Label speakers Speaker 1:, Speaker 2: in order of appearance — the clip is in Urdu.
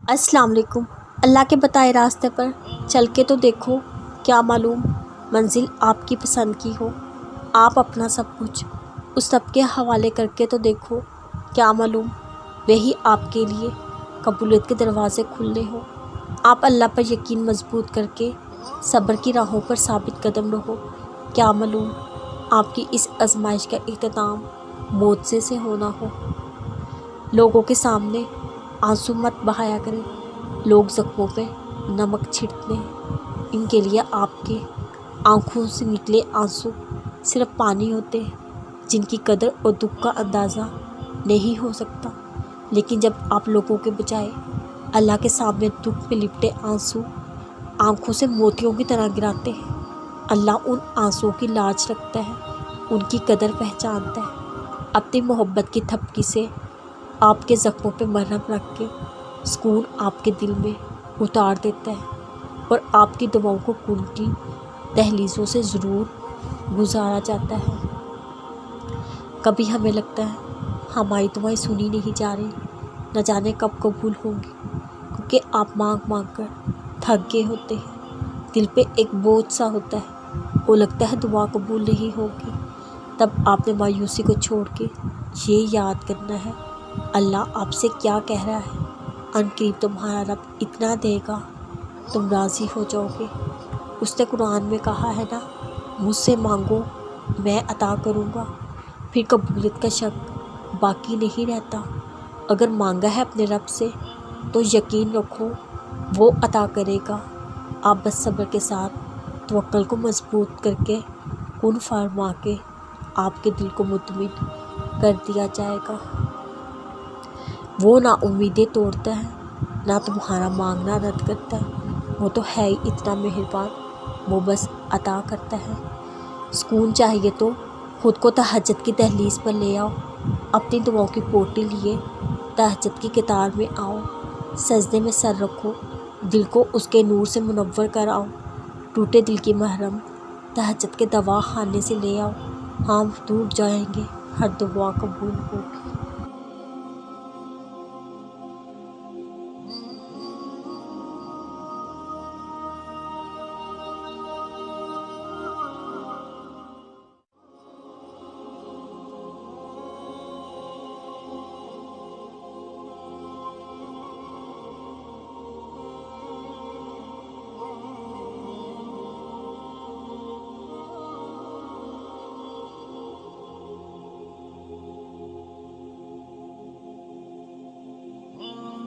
Speaker 1: السلام علیکم۔ اللہ کے بتائے راستے پر چل کے تو دیکھو، کیا معلوم منزل آپ کی پسند کی ہو۔ آپ اپنا سب کچھ اس سب کے حوالے کر کے تو دیکھو، کیا معلوم وہی آپ کے لیے قبولیت کے دروازے کھلنے ہو۔ آپ اللہ پر یقین مضبوط کر کے صبر کی راہوں پر ثابت قدم رہو، کیا معلوم آپ کی اس آزمائش کا اختتام معجزے سے ہونا ہو۔ لوگوں کے سامنے آنسو مت بہایا کریں، لوگ زخموں پہ نمک چھڑکتے ہیں، ان کے لیے آپ کے آنکھوں سے نکلے آنسو صرف پانی ہوتے ہیں جن کی قدر اور دکھ کا اندازہ نہیں ہو سکتا۔ لیکن جب آپ لوگوں کے بجائے اللہ کے سامنے دکھ میں لپٹے آنسو آنکھوں سے موتیوں کی طرح گراتے ہیں، اللہ ان آنسوؤں کی لاج رکھتا ہے، ان کی قدر پہچانتا ہے، اپنی محبت کی تھپکی سے آپ کے زخموں پہ مرہم رکھ کے سکون آپ کے دل میں اتار دیتا ہے، اور آپ کی دعاؤں کو کن کی دہلیزوں سے ضرور گزارا جاتا ہے۔ کبھی ہمیں لگتا ہے ہماری دعائیں سنی نہیں جا رہی، نہ جانے کب قبول ہوں گی، کیونکہ آپ مانگ مانگ کر تھک گئے ہوتے ہیں، دل پہ ایک بوجھ سا ہوتا ہے، وہ لگتا ہے دعا قبول نہیں ہوگی۔ تب آپ نے مایوسی کو چھوڑ کے یہ یاد کرنا ہے، اللہ آپ سے کیا کہہ رہا ہے۔ عنقریب تمہارا رب اتنا دے گا تم راضی ہو جاؤ گے۔ اس نے قرآن میں کہا ہے نا، مجھ سے مانگو میں عطا کروں گا۔ پھر قبولیت کا شک باقی نہیں رہتا۔ اگر مانگا ہے اپنے رب سے تو یقین رکھو وہ عطا کرے گا۔ آپ بس صبر کے ساتھ توکل کو مضبوط کر کے کن فرما کے آپ کے دل کو مطمئن کر دیا جائے گا۔ وہ نہ امیدیں توڑتا ہے، نہ تمہارا مانگنا رد کرتا ہے، وہ تو ہے ہی اتنا مہربان، وہ بس عطا کرتا ہے۔ سکون چاہیے تو خود کو تہجد کی دہلیز پر لے آؤ، اپنی دعاؤں کی پوٹلی لیے تہجد کی قطار میں آؤ، سجدے میں سر رکھو، دل کو اس کے نور سے منور کراؤ، ٹوٹے دل کی مرہم تہجد کے دوا خانے سے لے آؤ، ہاں ٹوٹ جائیں گے، ہر دعا قبول ہوگی۔